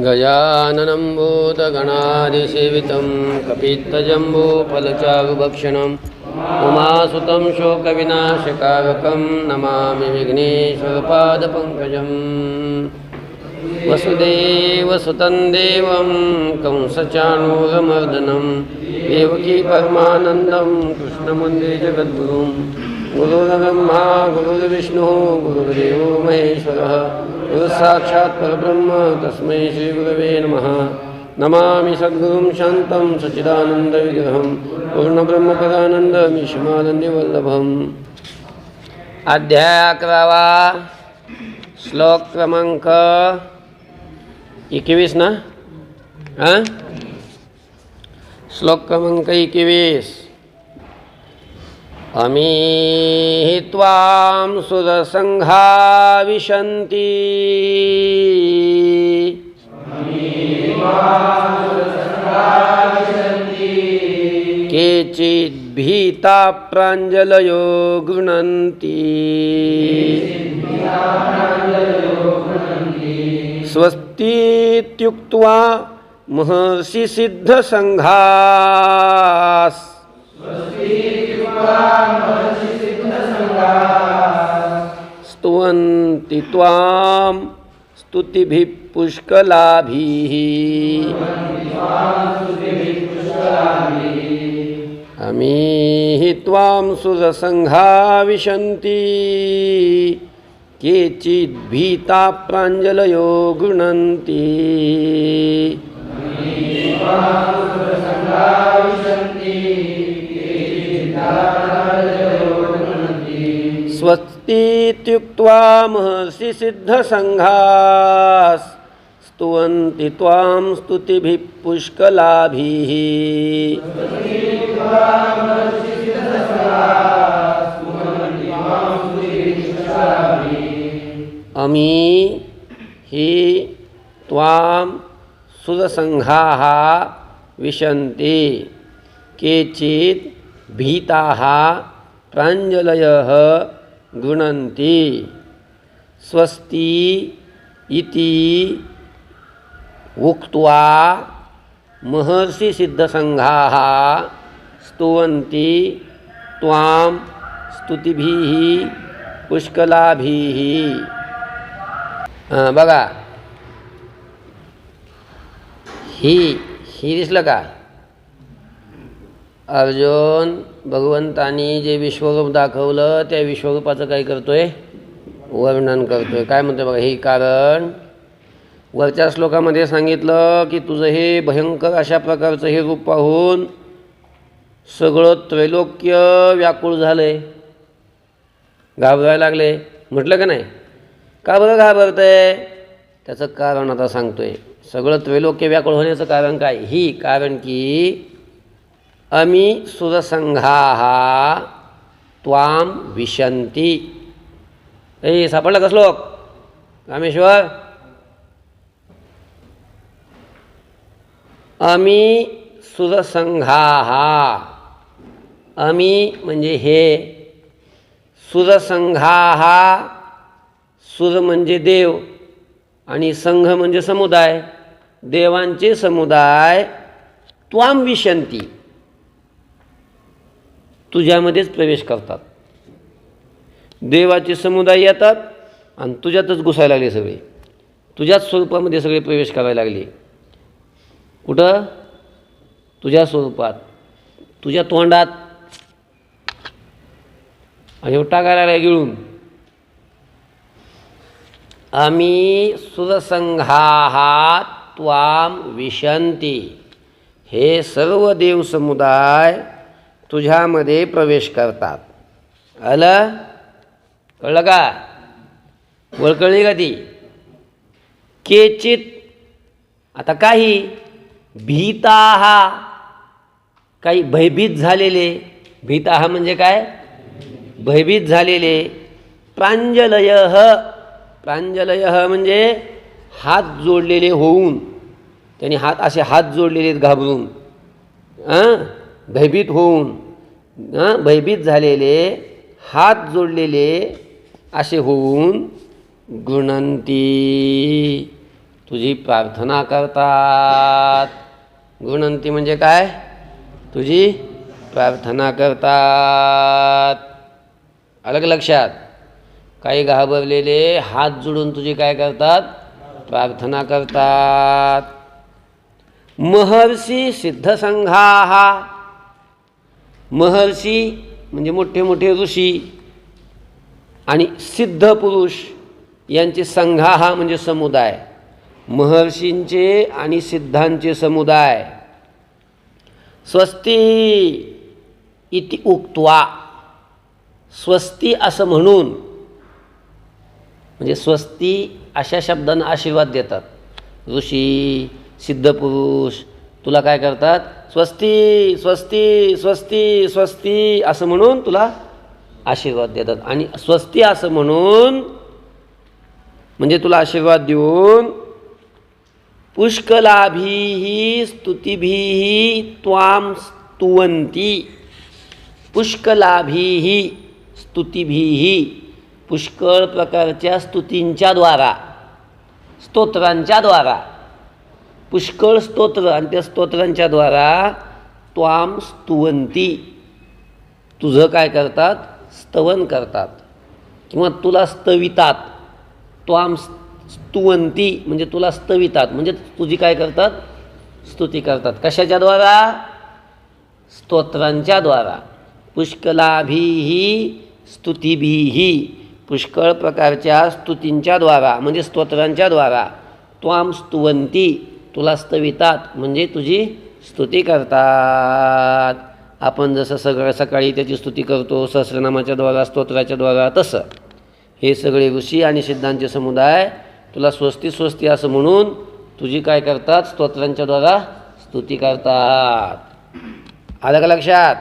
गजाननं भूतगणादिसेवितं कपित्तजम्बूफलचारुभक्षणम् उमासुतं शोकविनाशकारकं नमामि विघ्नेश्वरपादपङ्कजम् वसुदेवसुतं देवं कंसचाणूरमर्दनं देवकी परमानन्दं कृष्णवन्दे जगद्गुरुं गुरुर्ब्रह्मा गुरुर्विष्णुः गुरुर्देवो महेश्वरः गुरुसाक्षात् परब्रह्म तस्मै श्रीगुरवे नमः। नमामि सद्गुरुं शान्तं सच्चिदानन्दविग्रहं पूर्णब्रह्मपदानन्दमीशमानन्दवल्लभम्। अध्याय 11 श्लोक क्रमांक 21 ना श्लोक क्रमांक 21। अमी त्वां सुरसंघा विशन्ति केचिद्भीता प्राञ्जलयो गृह्णन्ति स्वस्तीत्युक्त्वा महर्षि सिद्धसंघाः स्तुवन्ति त्वां स्तुतिभिः पुष्कलाभिः। अमीहि त्वां सुरसंघा विशन्ति केचिद्भीता प्राञ्जलयो गृह्णन्ति स्वस्तीत्युक्त्वा महर्षि सिद्धसंघाः स्तुवन्ति त्वां स्तुतिभिः पुष्कलाभिः। अमी हि त्वां सुरसंघाः विशन्ति केचित् भीताः प्राञ्जलयः गृह्णन्ति स्वस्ति इति उक्त्वा महर्षि सिद्धसंघाः स्तुवन्ति त्वां स्तुतिभिः पुष्कलाभिः। बघा ही दिसलं का? अर्जुन भगवंतानी जे विश्वरूप दाखवलं त्या विश्वरूपाचं काय करतोय? वर्णन करतोय. काय म्हणतोय बघा. हे कारण वरच्या श्लोकामध्ये सांगितलं की तुझं हे भयंकर अशा प्रकारचं हे रूप पाहून सगळं त्रैलोक्य व्याकुळ झालंय, घाबरायला लागले. म्हटलं का नाही? का बरं घाबरतंय? त्याचं कारण आता सांगतोय. सगळं त्रैलोक्य व्याकुळ होण्याचं कारण काय? ही कारण की अमी सुरसंघाः त्वां विशन्ति. सापडला का श्लोक रामेश्वर? अमी सुरसंघाः. अमी म्हणजे हे, सुरसंघाः सुर म्हणजे देव आणि संघ म्हणजे समुदाय, देवांचे समुदाय. त्वां विशन्ति तुझ्यामध्येच प्रवेश करतात. देवाचे समुदाय येतात आणि तुझ्यातच घुसायला लागले सगळे, तुझ्याच स्वरूपामध्ये सगळे प्रवेश करायला लागले. कुठं? तुझ्या स्वरूपात, तुझ्या तोंडात. आणि टाकायला लागला गिळून. अमी सुरसंघाः त्वां विशन्ति. हे सर्व देव समुदाय तुझ्यामध्ये प्रवेश करतात. आलं? कळलं का? वळकळली का ती? केचित. आता काही भीताः, काही भयभीत झालेले. भीताः म्हणजे काय? भयभीत झालेले. प्राञ्जलयः, प्राञ्जलयः म्हणजे हात जोडलेले होऊन, त्यांनी असे हात जोडलेले घाबरून, भयभीत होऊन, भयभीत झालेले, हात जोडलेले असे होऊन गृह्णन्ति तुझी प्रार्थना करतात. गृणंती म्हणजे काय? तुझी प्रार्थना करतात. अलग लक्षात. काही घाबरलेले हात जोडून तुझी काय करतात? प्रार्थना करतात. महर्षी सिद्धसंघाः. महर्षी म्हणजे मोठे मोठे ऋषी आणि सिद्ध पुरुष यांचे संघाः म्हणजे समुदाय. महर्षींचे आणि सिद्धांचे समुदाय. स्वस्ती इति उक्त्वा. स्वस्ती असं म्हणून, म्हणजे स्वस्ती अशा शब्दांना आशीर्वाद देतात. ऋषी सिद्धपुरुष तुला काय करतात? स्वस्ती स्वस्ती स्वस्ती स्वस्ती असं म्हणून तुला आशीर्वाद देतात. आणि स्वस्ती असं म्हणून म्हणजे तुला आशीर्वाद देऊन पुष्कलाभिः स्तुतिभिः त्वां स्तुवन्ति. पुष्कलाभिः स्तुतिभिः पुष्कळ प्रकारच्या स्तुतींच्या द्वारा, स्तोत्रांच्या द्वारा, पुष्कळ स्तोत्र आणि त्या स्तोत्रांच्या द्वारा त्वां स्तुवन्ति तुझं काय करतात? स्तवन करतात किंवा तुला स्तवितात. त्वां स्तुवन्ति म्हणजे तुला स्तवितात म्हणजे तुझी काय करतात? स्तुती करतात. कशाच्या द्वारा? स्तोत्रांच्या द्वारा. पुष्कलाभिः स्तुतिभिः पुष्कळ प्रकारच्या स्तुतींच्या द्वारा म्हणजे स्तोत्रांच्या द्वारा. त्वां स्तुवन्ति तुला स्तवितात म्हणजे तुझी स्तुती करतात. आपण जसं सकाळी त्याची स्तुती करतो सहस्रनामाच्या द्वारा, स्तोत्राच्या द्वारा, तसं हे सगळे ऋषी आणि सिद्धांचे समुदाय तुला स्वस्ती स्वस्ती असं म्हणून तुझी काय करतात? स्तोत्रांच्या द्वारा स्तुती करतात. आलं का लक्षात?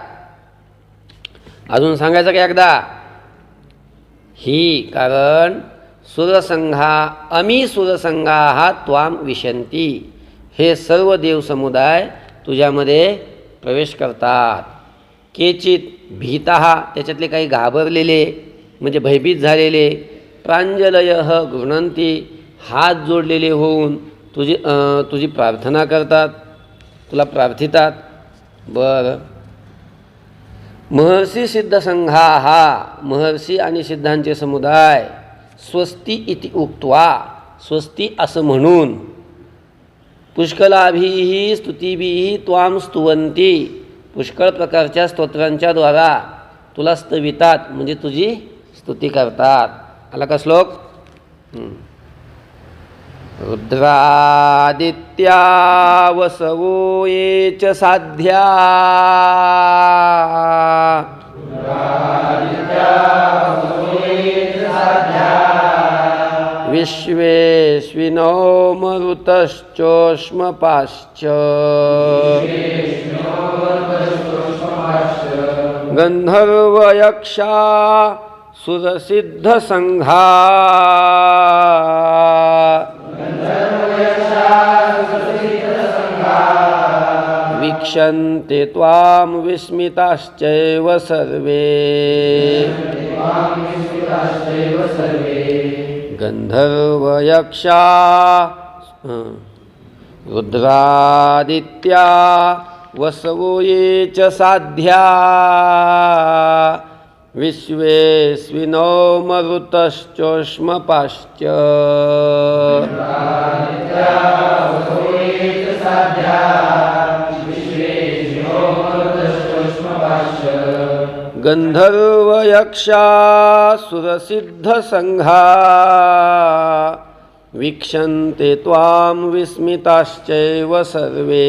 अजून सांगायचं का एकदा? ही कारण अमी सुरसंघाः त्वां विशन्ति. हे सर्व देव समुदाय तुझ्यामध्ये प्रवेश करतात. केचित भीताः त्याच्यातले काही घाबरलेले म्हणजे भयभीत झालेले. प्रांजलयः गृह्णन्ति हात जोडलेले होऊन तुझी प्रार्थना करतात, तुला प्रार्थितात. बरं. महर्षी सिद्धसंघाः महर्षी आणि सिद्धांचे समुदाय. स्वस्ती इति उक्त्वा स्वस्ती असं म्हणून. पुष्कलाभिः स्तुतिभिः त्वां स्तुवन्ति पुष्कळ प्रकारच्या स्तोत्रांच्या द्वारा तुला स्तवितात म्हणजे तुझी स्तुती करतात. आला का श्लोक? रुद्रादित्या वसवो ये च साध्या. विश्वेश्विनो मरुतश्चोष्मपाश्च. गंधर्वयक्षा सुरसिद्धसंघा. वीक्षन्ते त्वां विस्मिताश्चैव सर्वे. गंधर्वयक्षा रुद्रादित्या वसवो ये च साध्या. विश्वेश्विनो मरुतश्चोष्मपाश्च. गंधर्वयक्षा सुरसिद्धसंघा. वीक्षन्ते त्वां विस्मिताश्चैव सर्वे.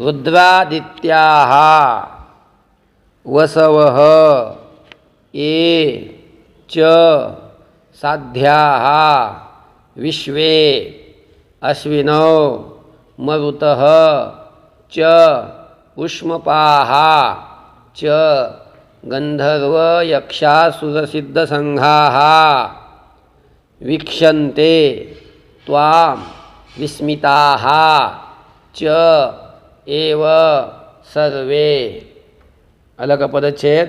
रुद्रादित्याः वसवः ये च साध्याः विश्वे अश्विनौ मरुतः च उष्मपाः च गंधर्वयक्षासुरसिद्धसंघाः वीक्षन्ते त्वां विस्मिताः च एव सर्वे. आला का पदच्छेद?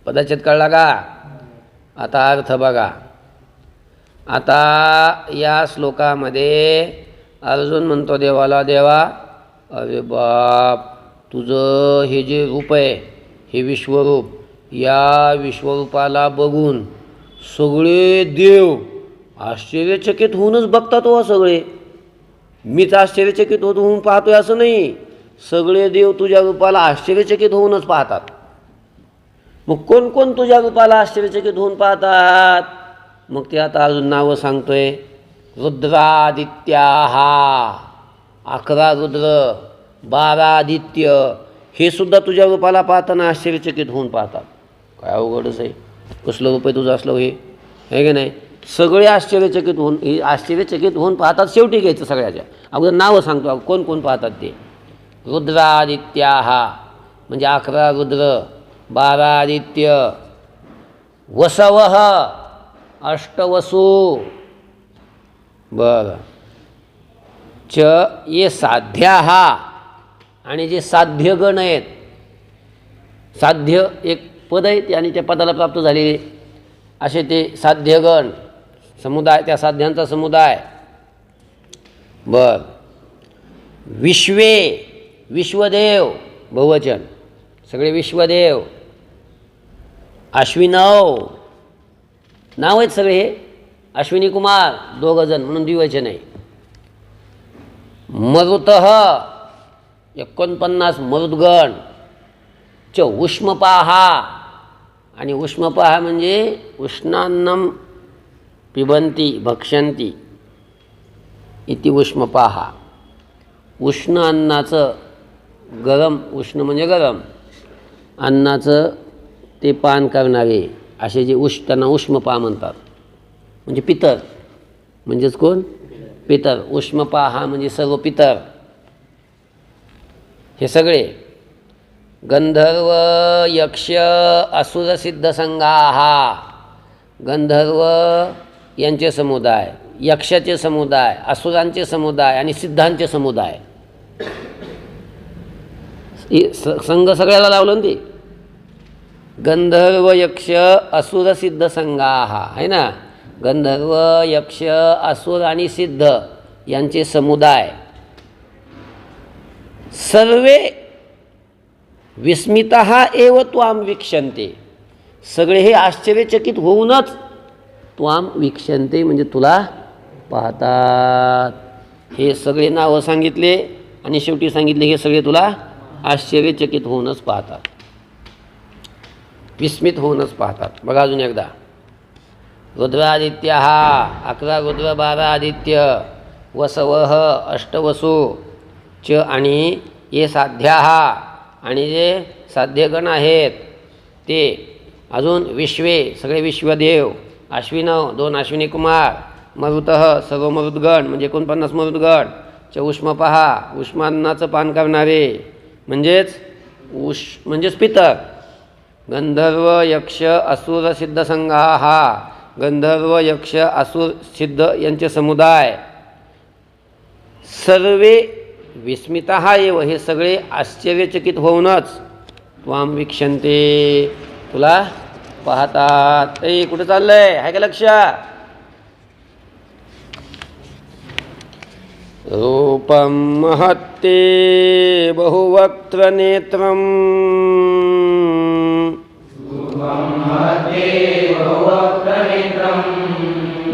पदच्छेद कळला का? आता अर्थ बघा. आता या श्लोकामध्ये अर्जुन म्हणतो देवाला, देवा अरे बाप, तुझं हे जे रूप आहे, हे विश्वरूप, या विश्वरूपाला बघून सगळे देव आश्चर्यचकित होऊनच बघतात हो. सगळे, मीच आश्चर्यचकित होऊन पाहतोय असं नाही, सगळे देव तुझ्या रूपाला आश्चर्यचकित होऊनच पाहतात. मग कोण कोण तुझ्या रूपाला आश्चर्यचकित होऊन पाहतात? मग ते आता अजून नावं सांगतोय. रुद्रादित्याहा, 11 रुद्र, 12 आदित्य, हे सुद्धा तुझ्या रूपाला पाहताना आश्चर्यचकित होऊन पाहतात. काय अवघडच आहे. कसलं रूप आहे तुझं असलं हे, आहे की नाही? सगळे आश्चर्यचकित होऊन पाहतात. शेवटी घ्यायचं सगळ्याच्या अगोदर नावं सांगतो कोण कोण पाहतात ते. रुद्रादित्याहा म्हणजे 11 रुद्र, 12 आदित्य, वसवः 8 वसू, बरं, च ये साध्याहा, आणि जे साध्यगण आहेत, साध्य एक पद आहे आणि त्या पदाला प्राप्त झालेले असे ते साध्यगण समुदाय, त्या साध्यांचा समुदाय. बर, विश्वे, विश्वदेव बहुवचन, सगळे विश्वदेव. अश्विनव, नाव आहेत सगळे हे, अश्विनी कुमार 2 जण म्हणून द्विवचन आहे. मरुतः 49 मरुद्गण, च उष्मपाहा, आणि उष्मपाहा म्हणजे उष्णान्नम पिबंती भक्षंती इति उष्मपाहा. उष्ण अन्नाचं, गरम, उष्ण म्हणजे गरम अन्नाचं ते पान करणारे असे जे त्यांना उष्मपाह म्हणतात. म्हणजे पितर, म्हणजेच कोण? पितर. उष्मपाहा म्हणजे सर्व पितर हे सगळे. गंधर्व यक्ष असुर सिद्ध संघाहा, गंधर्व यांचे समुदाय, यक्षाचे समुदाय, असुरांचे समुदाय आणि सिद्धांचे समुदाय. संघ सगळ्याला लावलं ना ते. गंधर्व यक्ष असुर सिद्ध संघाहा आहे ना. गंधर्व यक्ष असुर आणि सिद्ध यांचे समुदाय. सर्वे विस्मितः एव त्वाम वीक्षन्ते, सगळे हे आश्चर्यचकित होऊनच त्वाम वीक्षन्ते म्हणजे तुला पाहतात. हे सगळे नावं सांगितले आणि शेवटी सांगितले हे सगळे तुला आश्चर्यचकित होऊनच पाहतात, विस्मित होऊनच पाहतात. बघा अजून एकदा. रुद्रादित्य हा 11 रुद्र, 12 आदित्य, वसवः 8 वसू, च आणि ये साध्या हा, आणि जे साध्यगण आहेत ते. अजून विश्वे, सगळे विश्वदेव. अश्विनव 2 अश्विनी कुमार. मरुतः सर्व मरुद्गण म्हणजे 49 मरुद्गण. च उष्मपहा, उष्मान्नाचं पान करणारे म्हणजेच पितर. गंधर्व यक्ष असुर सिद्ध संघाहा, गंधर्व यक्ष असुर सिद्ध यांचे समुदाय. सर्वे विस्मितः एव, हे सगळे आश्चर्यचकित होऊनच त्वाम वीक्षन्ते तुला पाहतात. ए कुठं चाललंय, आहे का लक्ष? रूपं महत्ते बहुवक्त्र नेत्रं,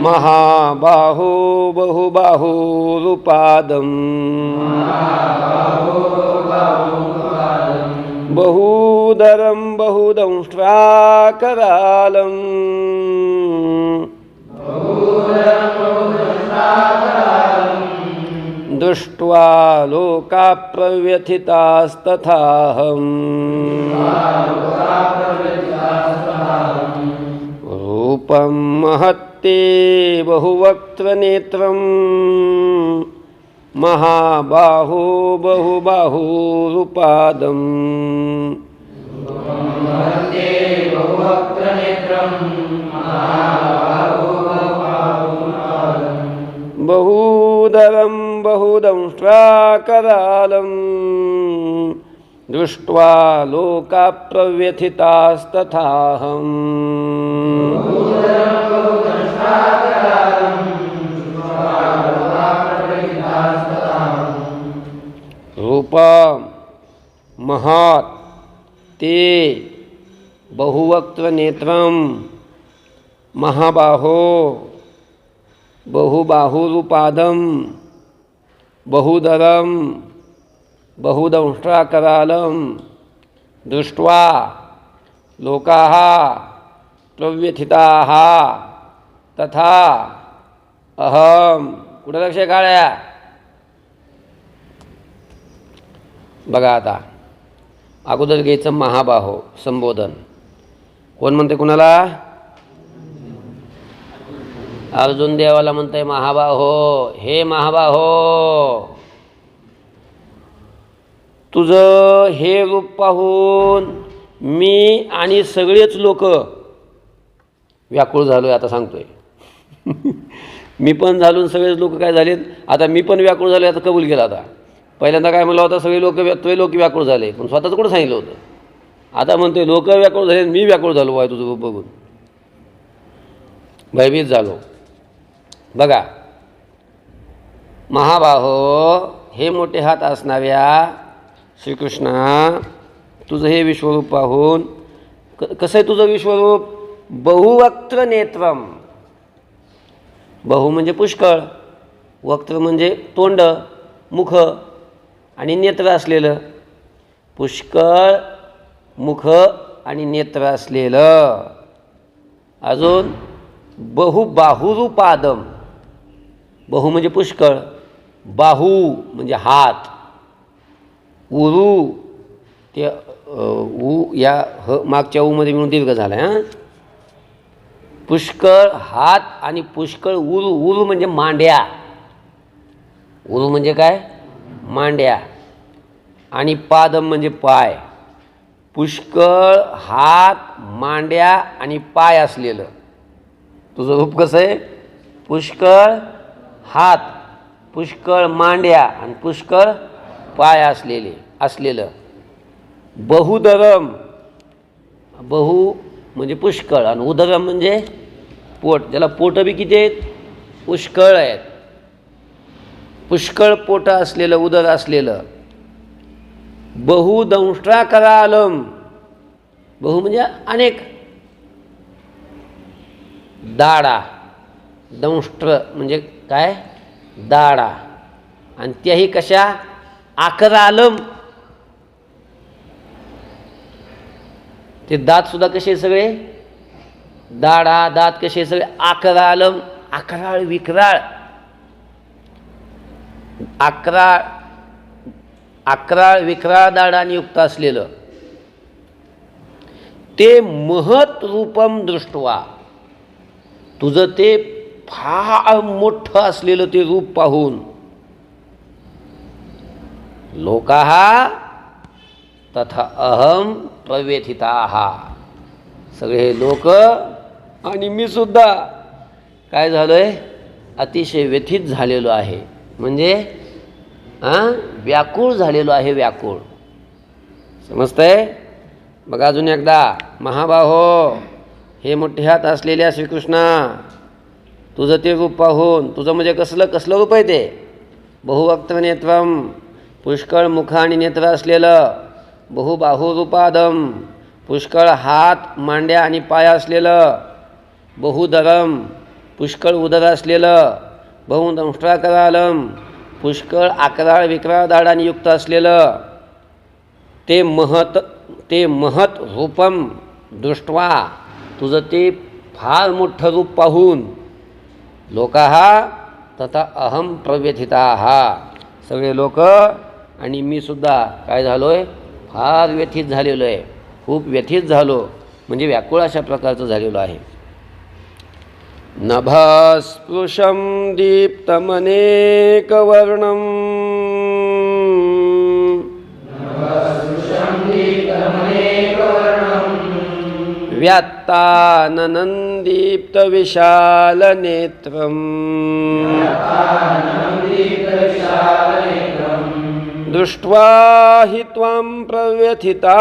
महाबाहो बहुबाहुरुपादं, बहुदरं बहुदंष्ट्राकरालं, दृष्ट्वा लोका प्रव्यथितास्तथाहम्. रूपं महत्ते बहुवक्त्र नेत्रं, महाबाहो बहुबाहुरुपादं, बहुदरं बहुदंष्ट्राकरालं, दृष्ट्वा लोका प्रव्यथितास्तथाहम्। रूपं महत् ते बहुवक्त्रनेत्रं महाबाहो बहुबाहुरुपादं बहुदरं बहुदंष्ट्राकरालं दृष्ट्वा लोकाः प्रव्यथिताः तथा अहम। कुठं लक्ष काढ्या बघा. आता अगोदर घ्यायचं महाबाहो संबोधन. कोण म्हणते कुणाला? अर्जुन देवाला म्हणतंय महाबाहो, हे महाबाहो, तुझं हे रूप पाहून मी आणि सगळेच लोक व्याकुळ झालोय. आता सांगतोय मी पण झालो, सगळेच लोक काय झालेत, आता मी पण व्याकुळ झालोय. आता कबूल केला. आता पहिल्यांदा काय म्हणलं होता, सगळे लोक व्याकुळ झाले, पण स्वतःच कुठं सांगितलं होतं. आता म्हणतोय लोक व्याकुळ झाले, मी व्याकुळ झालो आहे तुझं बघून, भयभीत झालो. बघा, महाबाहो, हे मोठे हात असणाऱ्या श्रीकृष्णा, तुझं हे विश्वरूप पाहून कसं आहे तुझं विश्वरूप? बहुवक्त्र नेत्रम. बहु म्हणजे पुष्कळ, वक्त्र म्हणजे तोंड, मुख, आणि नेत्र असलेलं. पुष्कळ मुख आणि नेत्र असलेलं. अजून बहुबाहुरुपादम. बहु म्हणजे पुष्कळ, बाहू म्हणजे हात, उरू ते या मागच्या ऊमध्ये मिळून दीर्घ झाला आहे. पुष्कळ हात आणि पुष्कळ उरू म्हणजे मांड्या. उरू म्हणजे काय? मांड्या. आणि पादम म्हणजे पाय. पुष्कळ हात, मांड्या आणि पाय असलेलं तुझं रूप कसं आहे? पुष्कळ हात, पुष्कळ मांड्या आणि पुष्कळ पाय असलेलं. बहुदरम. बहु म्हणजे पुष्कळ आणि उदरम म्हणजे पोट. त्याला पोट बी किती आहेत? पुष्कळ आहेत. पुष्कळ पोट असलेलं, उदर असलेलं. बहुदंष्ट्राकरालम. बहु म्हणजे अनेक. दाढा. दंष्ट्र म्हणजे काय? दाढा. आणि त्याही कशा? आकरालम. ते दात सुद्धा कसे सगळे? दाढा, दात कसे सगळे? आकरालम. अकराळ विकराळ. अकराळ विकराळ दाढांनी युक्त असलेलं. ते महत् रूपम दृष्ट्वा. तुझं ते फार मोठं असलेलं ते रूप पाहून लोकाः तथा अहम प्रव्यथिताः. सगळे लोक आणि मी सुद्धा काय झालोय? अतिशय व्यथित झालेलो आहे. म्हणजे व्याकुळ झालेलो आहे. व्याकुळ. समजतंय? बघा अजून एकदा. महाबाहो, हे मोठे हात असलेल्या श्रीकृष्णा, तुझं ते रूप पाहून, तुझं म्हणजे कसलं रूप आहे ते? बहुवक्त्र नेत्रम. पुष्कळ मुख आणि नेत्र असलेलं. बहुबाहुरुपादम. पुष्कळ हात, मांड्या आणि पाय असलेलं. बहुदरम. पुष्कळ उदर असलेलं. बहुदंष्ट्राकरालम. पुष्कळ अकराळ विकराळ दाढांनी युक्त असलेलं. ते महत् रूपम दृष्ट्वा. तुझं ते फार मोठं रूप पाहून लोकाः तथा अहम प्रव्यथिताः. सगळे लोक आणि मी सुद्धा काय झालोय? फार व्यथित झालेलो आहे. खूप व्यथित झालो म्हणजे व्याकुळ अशा प्रकारचं झालेलो आहे. नभस्पृशं दीप्तमनेकवर्णं व्यात्ताननं दीप्तविशालनेत्रं दृष्ट्वा हि त्वां प्रव्यथितान्तरात्मा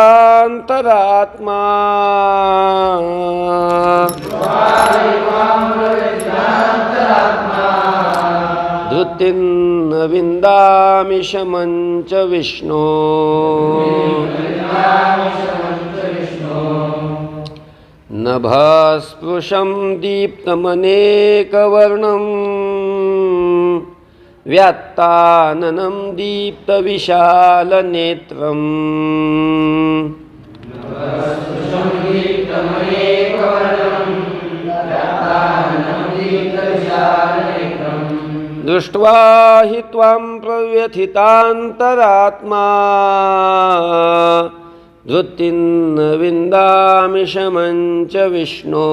धृतिं न विन्दामि शमं च विष्णो नभस्पृशं दीप्तमनेकवर्णं व्यात्ताननं दीप्तविशालनेत्रम् दृष्ट्वा हि त्वां प्रव्यथितान्तरात्मा धृतिं न विन्दामि शमं च विष्णो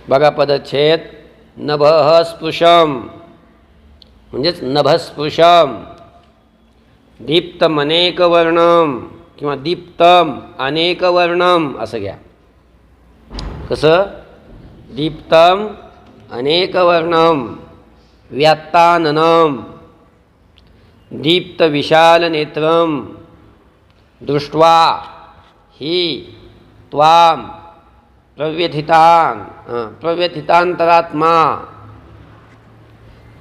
बघा पदच्छेद नभः स्पृशम म्हणजेच नभस्पृशम दीप्तम अनेकवर्णम किंवा दीप्तम अनेकवर्णम असं घ्या. कसं दीप्तम अनेकवर्णम व्यात्ताननम दीप्तविशालनेत्रम दृष्ट्वा हि त्वां प्रव्यथितान्तरात्मा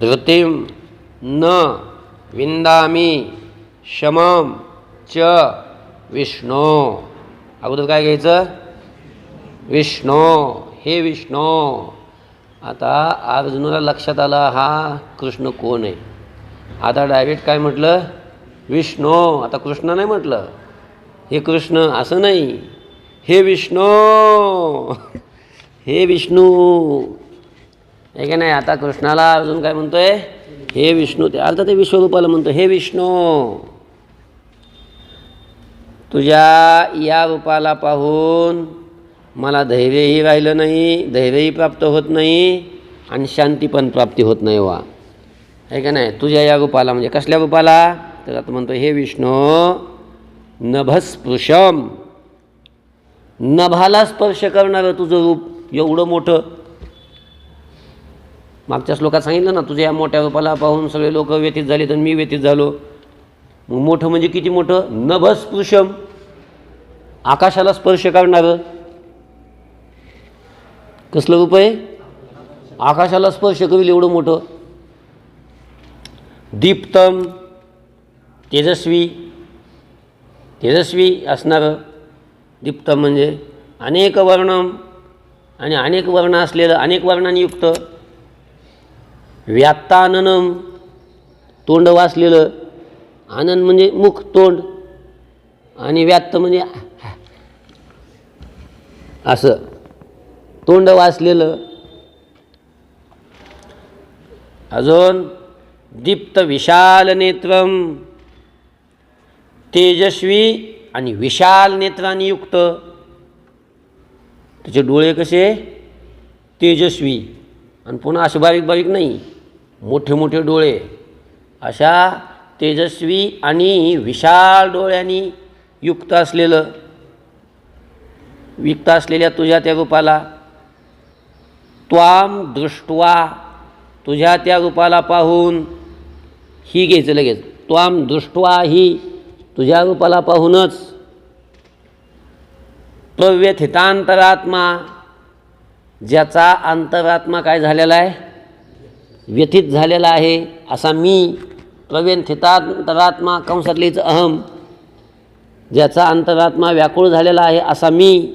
धृतिं न विन्दामि शमं च विष्णो. अगोदर काय घ्यायचं? विष्णो. हे विष्णो. आता अर्जुनाला लक्षात आला हा कृष्ण कोण आहे. आता डायरेक्ट काय म्हटलं? विष्णो. आता कृष्ण नाही म्हटलं, हे कृष्ण असं नाही, हे विष्णू. हे विष्णू आहे का नाही. आता कृष्णाला अर्जुन काय म्हणतोय? हे विष्णू. ते अर्थात ते विश्वरूपाला म्हणतो हे विष्णू. तुझ्या या रूपाला पाहून मला धैर्यही राहिलं नाही, धैर्यही प्राप्त होत नाही आणि शांती पण प्राप्ती होत नाही वा, आहे का नाही. तुझ्या या रूपाला म्हणजे कसल्या रूपाला? तर आता म्हणतो हे विष्णू नभस्पृशम, नभाला स्पर्श करणारं तुझं रूप एवढं मोठं. मागच्या श्लोकात सांगितलं ना, तुझ्या या मोठ्या रूपाला पाहून सगळे लोक व्यथित झाले तर मी व्यथित झालो. मग मोठं म्हणजे किती मोठं? नभस्पृशम, आकाशाला स्पर्श करणारं. कसलं रूप आहे? आकाशाला स्पर्श करील एवढं मोठं. दीप्तम, तेजस्वी, तेजस्वी असणारं. दीप्तम म्हणजे अनेक वर्णम, आणि अनेक वर्ण असलेलं, अनेक वर्णांनी युक्त. व्यात्ताननम, तोंड वासलेलं. आनन म्हणजे मुख, तोंड, आणि व्यात्त म्हणजे असं तोंड वासलेलं. अजून दीप्त विशाल नेत्रम, तेजस्वी आणि विशाल नेत्रांनी युक्त. त्याचे डोळे कसे? तेजस्वी, आणि पुन्हा असे बारीक बारीक नाही, मोठे मोठे डोळे. अशा तेजस्वी आणि विशाल डोळ्यांनी युक्त असलेलं, युक्त असलेल्या तुझ्या त्या रूपाला त्वाम दृष्ट्वा, तुझ्या त्या रूपाला पाहून, ही घ्यायचं लगेच. त्वाम दृष्ट्वा ही, तुझ्या रूपाला पाहूनच. प्रव्यथितांतरात्मा, ज्याचा अंतरात्मा काय झालेला आहे? व्यथित झालेला आहे, असा मी. प्रव्यथितांतरात्मा कंसातलीच अहम, ज्याचा अंतरात्मा व्याकुळ झालेला आहे असा मी.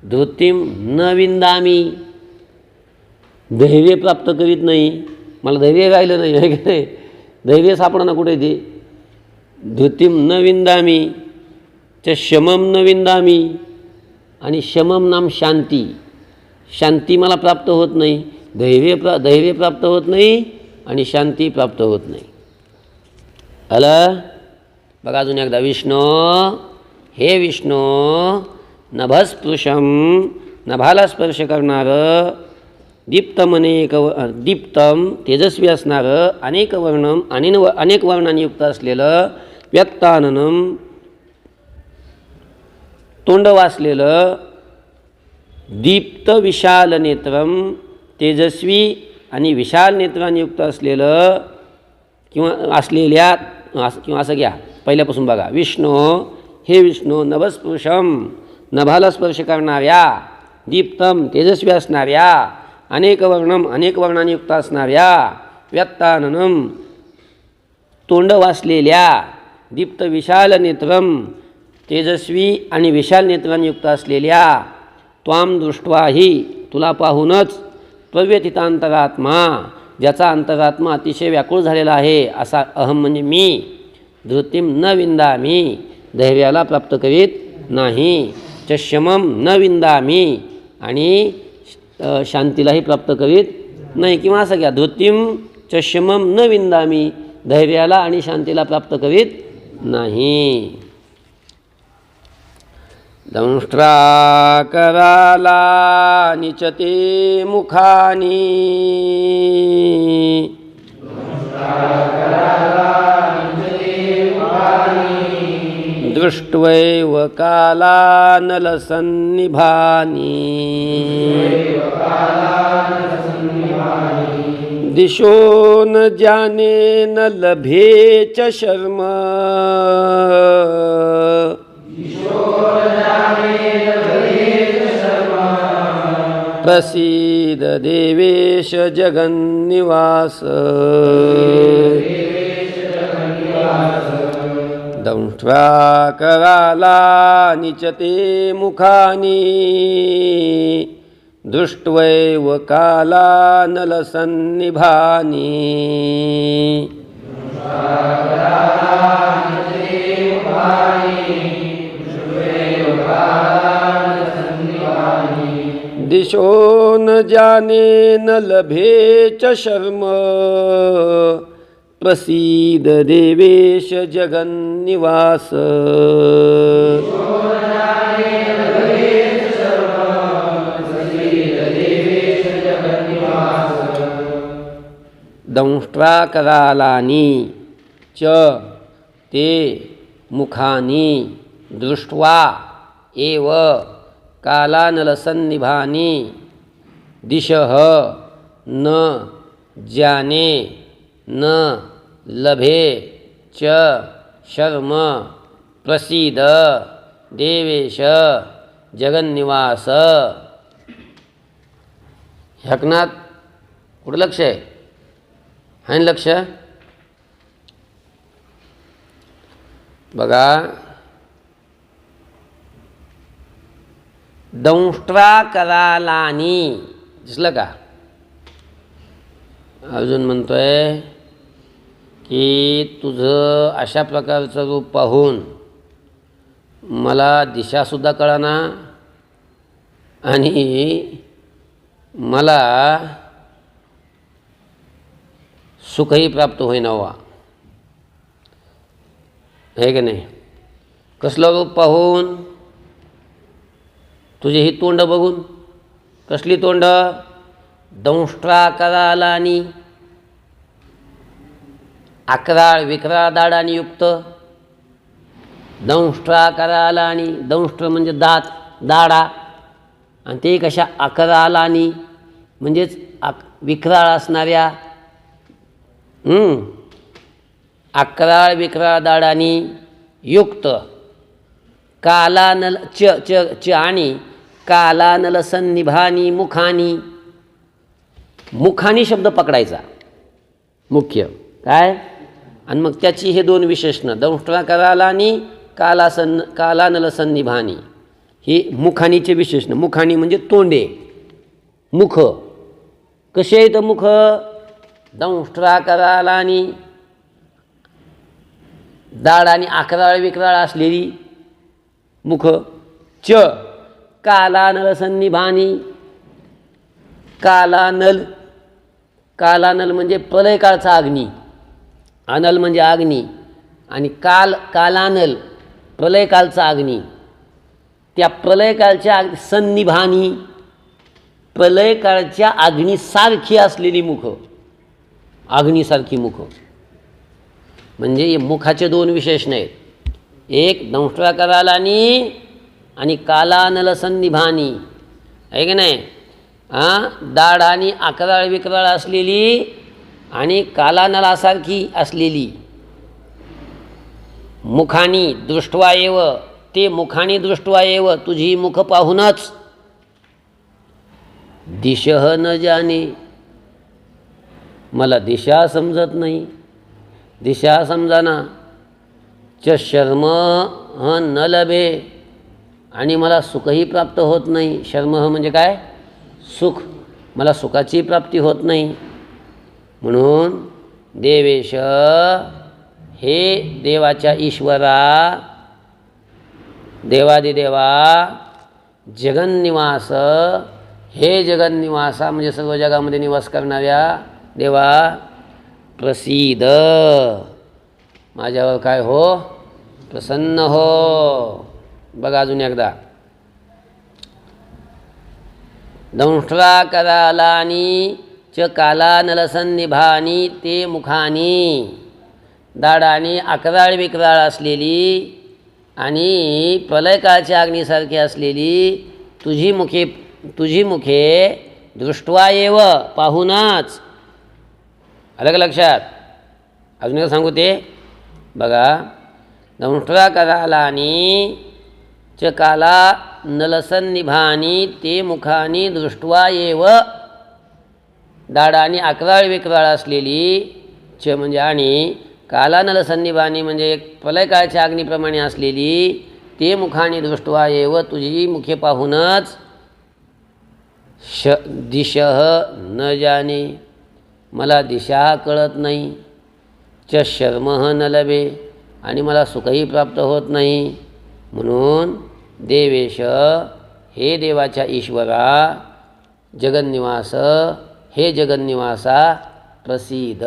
धृतिम न विंदामी, धैर्य प्राप्त करीत नाही, मला धैर्य राहिलं नाही, आहे का नाही. धैर्य सापडणं कुठे ते. धृतिम न विंदामी च शमम न विंदामी, आणि शमम नाम शांती. शांती मला प्राप्त होत नाही, धैर्य प्राप्त होत नाही आणि शांती प्राप्त होत नाही. आलं बघा अजून एकदा. विष्णू, हे विष्णू नभस्पृशम, नभाला स्पर्श करणारं. दीप्तम दीप्तम तेजस्वी असणारं. अनेक वर्णम, अनेक वर्णांनी युक्त असलेलं. व्यक्ताननम, तोंड वासलेलं. दीप्त विशाल नेत्रम, तेजस्वी आणि विशाल नेत्रांनी युक्त असलेलं किंवा असलेल्या किंवा असं घ्या पहिल्यापासून बघा. विष्णू, हे विष्णू, नभस्पृशम, नभाला स्पर्श करणाऱ्या, दीप्तम, तेजस्वी असणाऱ्या, अनेक वर्णम, अनेक वर्णांनी युक्त असणाऱ्या, व्यक्ताननम, तोंड वासलेल्या, दीप्त विशाल नेत्रम, तेजस्वी आणि विशाल नेत्रांनी युक्त असलेल्या, त्वाम दृष्ट्वाही, तुला पाहूनच, प्रव्यथितांतरात्मा, ज्याचा अंतरात्मा अतिशय व्याकुळ झालेला आहे असा अहम म्हणजे मी, धृतीम न विंदामी, धैर्याला प्राप्त करीत नाही, चष्यमम न विंदामी, आणि शांतीलाही प्राप्त करीत नाही. किंवा असं घ्या, धृतीम चष्यमम न विंदामी, धैर्याला आणि शांतीला प्राप्त करीत नाही. दंष्ट्राकराला निचते मुखानी, दृष्ट्वैव कालानलसन्निभानि, दिशो न जाने न लभे च शर्म, प्रसीद देवेश जगन्निवास, दंष्ट्राकराला निचते मुखानी, दृष्ट्वैव कालानलसन्निभानि, दिशो न जाने न लभे च शर्म, प्रसीद देवेश जगन्निवास. दंष्ट्राकरालानि च ते मुखानि, दृष्ट्वा एव कालानलसन्निभानि, दिशः न जाने न लभे च शर्म, प्रसीद देवेश जगन्निवास. हकनात कुठं लक्ष आहे? आहे ना लक्ष? बघा, दंष्ट्राकरालानि दिसलं का? अजून म्हणतोय की तुझं अशा प्रकारचं रूप पाहून मला दिशासुद्धा कळना आणि मला सुखही प्राप्त होईना वा, हे की नाही? कसलं रूप पाहून? तुझे ही तोंड बघून. कसली तोंड? दंष्ट्राकरालानि, अकराळ विकराळ दाडांनी युक्त. दंष्ट्राकरालानि, दंष्ट्र म्हणजे दात, दाडा, आणि ते कशा? अकरालानि म्हणजेच विकराळ असणाऱ्या, अकराळ विकराळ दाडांनी युक्त. कालानल च च च आणि कालानलसन्निभानि मुखानी. मुखानी शब्द पकडायचा मुख्य काय, आणि मग त्याची हे दोन विशेषणं, दंष्ट्राकरालानि कालानलसन्निभानि, ही मुखानीचे विशेषणं. मुखानी म्हणजे तोंडे, मुख. कसे आहेत मुख? दंष्ट्राकरालानि, दाड आणि अकराळ विकराळ असलेली मुख. च कालानलसन्निभानि, कालानल, कालानल म्हणजे प्रलयकाळचा अग्नी, अनल म्हणजे अग्नी, आणि कालानल प्रलयकालचा अग्नी. त्या प्रलयकालच्या सन्निभानी, प्रलयकाळच्या अग्नीसारखी असलेली मुख, अग्नीसारखी मुख. म्हणजे मुखाचे दोन विशेषण आहेत, एक दंष्ट्राकरालानि आणि कालानलसन्निभानि. आहे की नाही? दाढ आणि अकराळ विक्राळ असलेली आणि कालानलासारखी असलेली, मुखानी दृष्ट्वा एव, ते मुखानी दृष्ट्वा एव, तुझी मुख पाहूनच, दिशह न जाणे, मला दिशा समजत नाही, दिशा समजाना, च शर्म न लभे, आणि मला सुखही प्राप्त होत नाही. शर्म म्हणजे काय? सुख. मला सुखाची प्राप्ती होत नाही. म्हणून देवेश, हे देवाच्या ईश्वरा, देवादिदेवा, जगन्निवास, हे जगन्निवासा म्हणजे सर्व जगामध्ये निवास करणाऱ्या देवा, प्रसीद, माझ्यावर काय हो? प्रसन्न हो. बघा अजून एकदा, दंष्ट्रा करालानी च कालानलसन्निभानी ते मुखानी, दाढाने अकराळ विक्राळ असलेली आणि प्रलयकाळच्या अग्नीसारखी असलेली तुझी मुखे दृष्ट्वा एव, पाहूनच. अलग लक्षात. अजून एक सांगू ते बघा, दंष्ट्रा करालानी च काला नलसन्निभानी ते मुखानी दृष्ट्वा एव, दाढाने अकराळ विक्राळ असलेली, च म्हणजे आणि, कालानलसन्निभानी म्हणजे प्रलयकाळच्या अग्नीप्रमाणे असलेली, ते मुखानी दृष्ट्वा एव, तुझी मुखे पाहूनच, दिशह न जाणे, मला दिशा कळत नाही, च शर्मः न लभे, आणि मला सुखही प्राप्त होत नाही. म्हणून देवेश, हे देवाच्या ईश्वरा, जगन्निवास, हे जगन्निवासा, प्रसीद,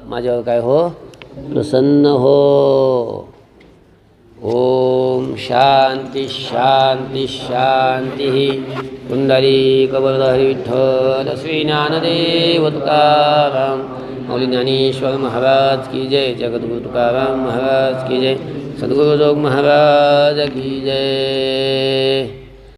माझ्यावर काय हो? प्रसन्न हो. ओम शांती शांती शांती. पुंडलीक वरदहरी विठ्ठल श्री ज्ञानदेव तुकाराम मौली ज्ञानेश्वर महाराज की जय. जगद्गुरु तुकाराम महाराज की जय. सद्गुरु जोग महाराज की जय.